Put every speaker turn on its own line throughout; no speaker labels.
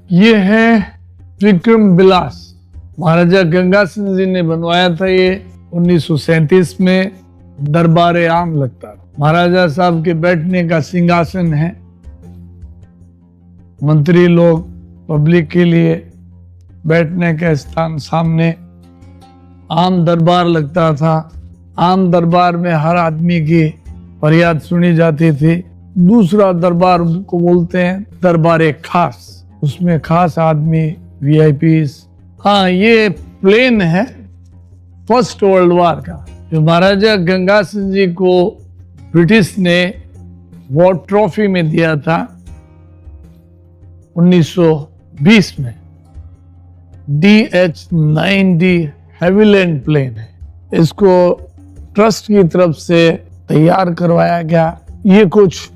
ये है विक्रम विलास, महाराजा गंगा सिंह जी ने बनवाया था। ये 1937 में दरबार आम लगता था। महाराजा साहब के बैठने का सिंहासन है। मंत्री लोग, पब्लिक के लिए बैठने का स्थान सामने। आम दरबार लगता था। आम दरबार में हर आदमी की फरियाद सुनी जाती थी। दूसरा दरबार को बोलते हैं दरबार खास, उसमें खास आदमी, वीआईपीस। हाँ, ये प्लेन है फर्स्ट वर्ल्ड वॉर का, जो महाराजा गंगा सिंह जी को ब्रिटिश ने वॉर ट्रॉफी में दिया था 1920 में। DH-9D हैविलैंड प्लेन है। इसको ट्रस्ट की तरफ से तैयार करवाया गया। ये कुछ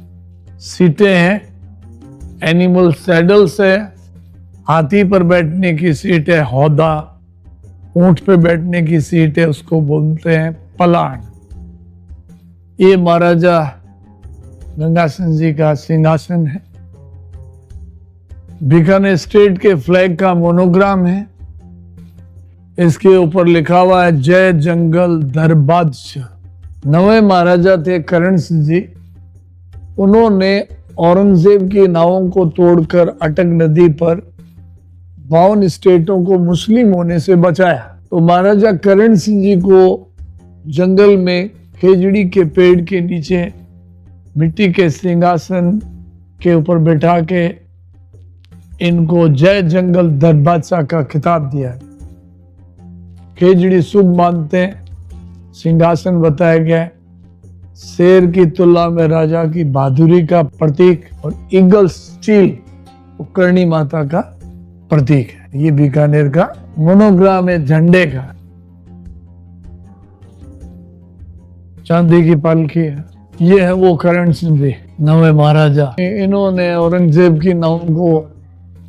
सीटें हैं, एनिमल सैडल्स है, हाथी पर बैठने की सीट है हौदा, ऊंट पे बैठने की सीट है, उसको बोलते हैं पलाण। ये महाराजा गंगा सिंह जी का सिंहासन है। बीकानेर स्टेट के फ्लैग का मोनोग्राम है। इसके ऊपर लिखा हुआ है जय जंगल धर बादशाह। नवे महाराजा थे करण सिंह जी। उन्होंने औरंगजेब की नावों को तोड़कर अटक नदी पर 52 स्टेटों को मुस्लिम होने से बचाया। तो महाराजा करण सिंह जी को जंगल में खेजड़ी के पेड़ के नीचे मिट्टी के सिंहासन के ऊपर बैठा के इनको जय जंगल धर बादशाह का खिताब दिया। खेजड़ी शुभ मानते हैं। सिंहासन बताया गया। शेर की तुलना में राजा की बहादुरी का प्रतीक, और ईगल स्टील करणी माता का प्रतीक है। ये बीकानेर का मोनोग्राम है झंडे का। चांदी की पालकी है। ये है वो करण सिंह जी, नवे महाराजा। इन्होंने औरंगजेब की नाव को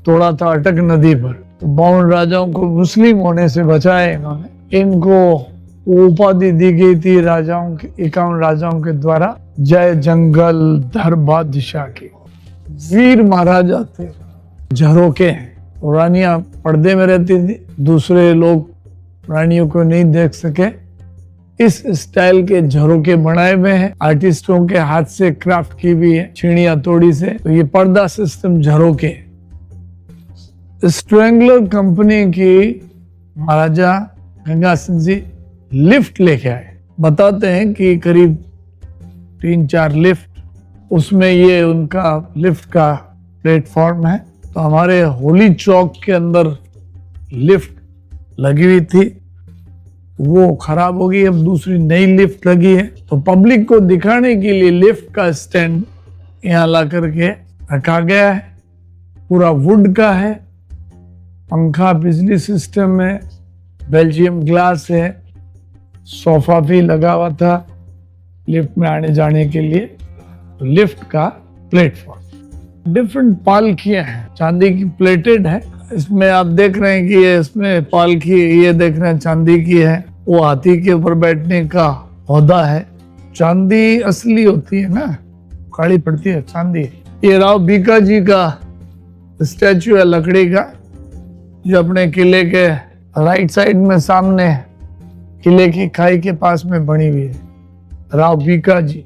तोड़ा था अटक नदी पर। तो 52 राजाओं को मुस्लिम होने से बचाए इन्होंने। इनको उपाधि दी गई थी राजाओं के, 51 राजाओं के द्वारा, जय जंगल धर बादशाह की। वीर महाराजा थे, झरोके हैं। रानियां पर्दे में रहती थी, दूसरे लोग रानियों को नहीं देख सके। इस स्टाइल के झरोके बनाए हुए हैं, आर्टिस्टों के हाथ से क्राफ्ट की भी है, छीणियां तोड़ी से। तो ये पर्दा सिस्टम झरोके। स्ट्रेंगलर कंपनी की महाराजा गंगा सिंह जी लिफ्ट लेके आए। बताते हैं कि करीब 3-4 लिफ्ट, उसमें ये उनका लिफ्ट का प्लेटफॉर्म है। तो हमारे होली चौक के अंदर लिफ्ट लगी हुई थी, वो खराब हो गई। अब दूसरी नई लिफ्ट लगी है। तो पब्लिक को दिखाने के लिए लिफ्ट का स्टैंड यहाँ ला करके रखा गया है। पूरा वुड का है। पंखा बिजली सिस्टम है, बेल्जियम ग्लास है, सोफा भी लगा हुआ था लिफ्ट में आने जाने के लिए। तो लिफ्ट का प्लेटफॉर्म, डिफरेंट पालकियां हैं, चांदी की प्लेटेड है। इसमें आप देख रहे हैं कि ये इसमें पालकी, ये देख रहे हैं चांदी की है। वो हाथी के ऊपर बैठने का औहदा है। चांदी असली होती है ना, काली पड़ती है चांदी। ये राव बीका जी का स्टैचू है लकड़ी का, जो अपने किले के राइट साइड में सामने किले की खाई के पास में बनी हुई है, राव बीका जी।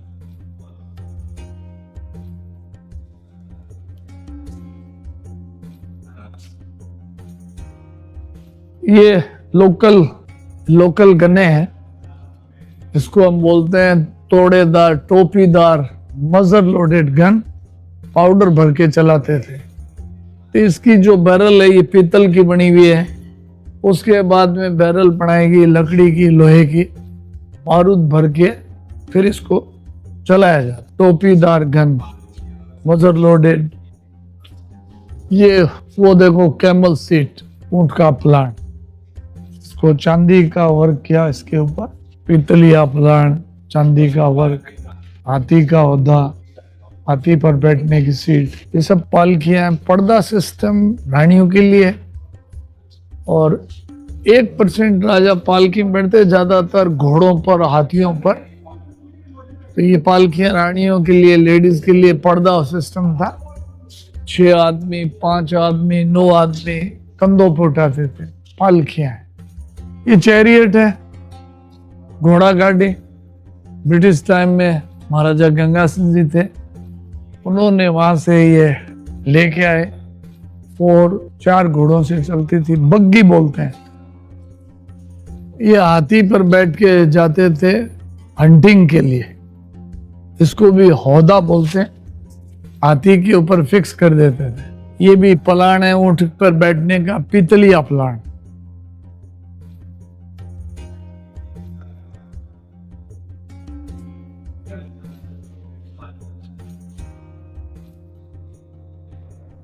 ये लोकल गन्ने हैं। इसको हम बोलते हैं तोड़ेदार, टोपीदार, मजर लोडेड गन। पाउडर भर के चलाते थे। तो इसकी जो बैरल है ये पीतल की बनी हुई है। उसके बाद में बैरल बनाएगी लकड़ी की, लोहे की, बारूद भर के फिर इसको चलाया जाता। टोपीदार गन, मजर लोडेड। ये वो देखो कैमल सीट, ऊंट का प्लांट, इसको चांदी का वर्क किया इसके ऊपर। पीतलिया प्लांट, चांदी का वर्क, हाथी का औहदा, हाथी पर बैठने की सीट, ये सब पालकियां। पर्दा सिस्टम रानियों के लिए। और 1% राजा पालकी में बैठते, ज्यादातर घोड़ों पर, हाथियों पर। तो ये पालकियां रानियों के लिए, लेडीज के लिए पर्दा सिस्टम था। 6 आदमी, 5 आदमी, 9 आदमी कंधों पर उठाते थे। पालकियां हैं। ये चैरियट है, घोड़ा गाड़ी। ब्रिटिश टाइम में महाराजा गंगा सिंह जी थे, उन्होंने वहां से ये लेके आए और 4 घोड़ों से चलती थी, बग्गी बोलते हैं। ये हाथी पर बैठ के जाते थे हंटिंग के लिए, इसको भी हौदा बोलते हैं। हाथी के ऊपर फिक्स कर देते थे। ये भी पलाण है ऊंट पर बैठने का, पीतलिया पलाण।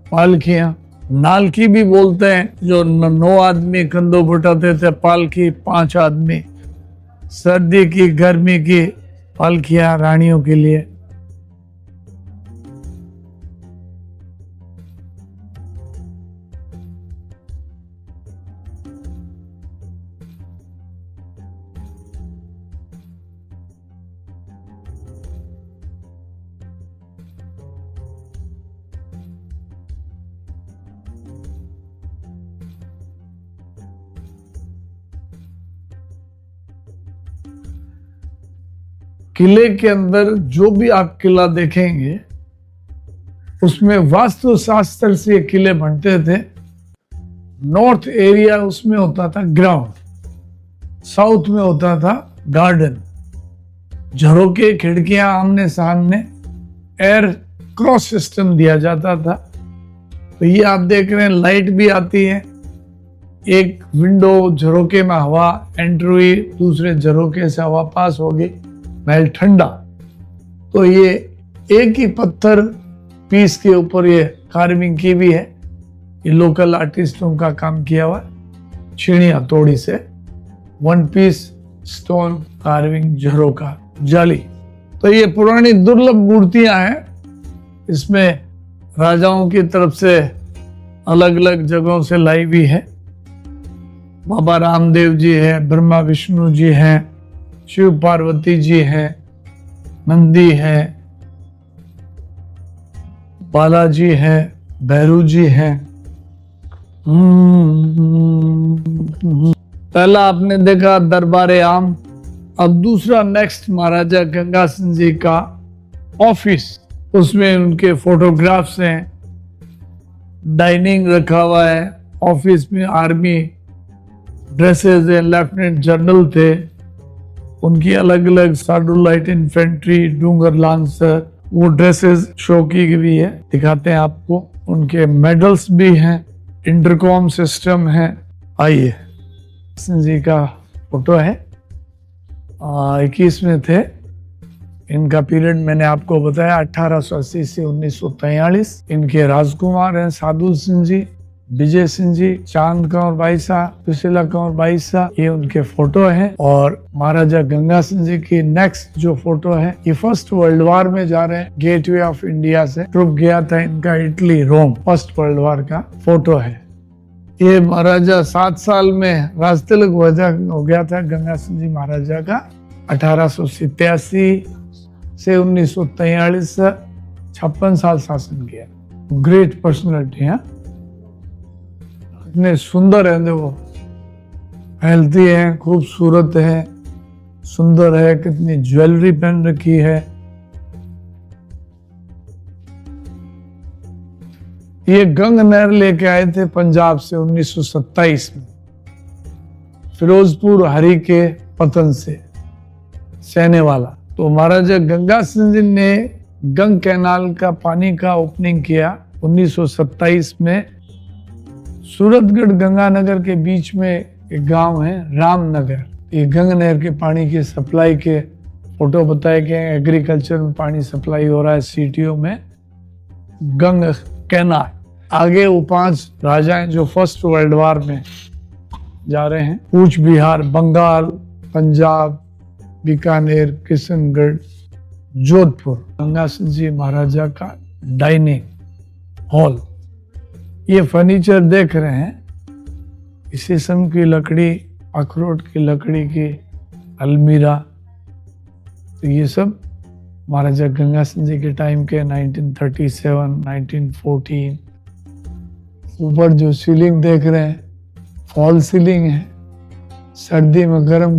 पालकियां, नालकी भी बोलते हैं, जो 9 आदमी कंधों पर उठाते थे। पालकी 5 आदमी, सर्दी की गर्मी की पालकियां रानियों के लिए। किले के अंदर जो भी आप किला देखेंगे उसमें वास्तु शास्त्र से किले बनते थे। नॉर्थ एरिया उसमें होता था ग्राउंड, साउथ में होता था गार्डन, झरोके, खिड़कियां आमने सामने, एयर क्रॉस सिस्टम दिया जाता था। तो ये आप देख रहे हैं, लाइट भी आती है, एक विंडो, झरोके में हवा एंटर हुई, दूसरे झरोके से हवा पास होगी, महल ठंडा। तो ये एक ही पत्थर पीस के ऊपर ये कार्विंग की भी है, ये लोकल आर्टिस्टों का काम किया हुआ, छीणी हथौड़ी से 1 पीस स्टोन कार्विंग, झरोका, जाली। तो ये पुरानी दुर्लभ मूर्तियां हैं। इसमें राजाओं की तरफ से अलग अलग जगहों से लाई हुई है। बाबा रामदेव जी है, ब्रह्मा विष्णु जी हैं, शिव पार्वती जी हैं, नंदी है, बालाजी है, भैरू जी हैं। पहला आपने देखा दरबारे आम। अब दूसरा नेक्स्ट महाराजा गंगा सिंह जी का ऑफिस, उसमें उनके फोटोग्राफ्स हैं, डाइनिंग रखा हुआ है। ऑफिस में आर्मी ड्रेसेस हैं, लेफ्टिनेंट जनरल थे, उनकी अलग अलग साडू लाइट इन्फेंट्री, डूंगर लांसर, वो ड्रेसेस शो की भी है, दिखाते हैं आपको। उनके मेडल्स भी हैं, इंटरकॉम सिस्टम है। आइए, सिंह जी का फोटो है, 21 में थे। इनका पीरियड मैंने आपको बताया 1880 से 1943। इनके राजकुमार हैं साधु सिंह जी, विजय सिंह जी, चांद कंवर बाईसा, सुशीला कंवर बाईसा, ये उनके फोटो हैं। और महाराजा गंगा सिंह जी की नेक्स्ट जो फोटो है, ये फर्स्ट वर्ल्ड वार में जा रहे हैं, गेटवे ऑफ इंडिया से ट्रुप गया था इनका इटली, रोम, फर्स्ट वर्ल्ड वार का फोटो है। ये महाराजा 7 साल में राजतिलक हो गया था गंगा सिंह जी महाराजा का। 1887 से 1943 56 साल शासन किया। ग्रेट पर्सनैलिटी है, इतने सुंदर है, देखो, हेल्थी है, खूबसूरत है, सुंदर है, कितनी ज्वेलरी पहन रखी है। ये गंग नहर लेके आए थे पंजाब से 1927 में, फिरोजपुर हरी के पतन से, सहने वाला। तो महाराजा गंगा सिंह जी ने गंग कैनाल का पानी का ओपनिंग किया 1927 में। सूरतगढ़ गंगानगर के बीच में एक गांव है रामनगर। ये गंग नहर के पानी की सप्लाई के फोटो बताए गए हैं। एग्रीकल्चर में पानी सप्लाई हो रहा है सिटियों में, गंग कैनाल। आगे वो 5 राजाएं जो फर्स्ट वर्ल्ड वार में जा रहे हैं, कूच बिहार, बंगाल, पंजाब, बीकानेर, किशनगढ़, जोधपुर। गंगा सिंह जी महाराजा का डाइनिंग हॉल। ये फर्नीचर देख रहे हैं, शीशम की लकड़ी, अखरोट की लकड़ी की अलमीरा। तो ये सब महाराजा गंगा सिंह जी के टाइम के 1937, 1914। ऊपर जो सीलिंग देख रहे हैं फॉल सीलिंग है, सर्दी में गर्म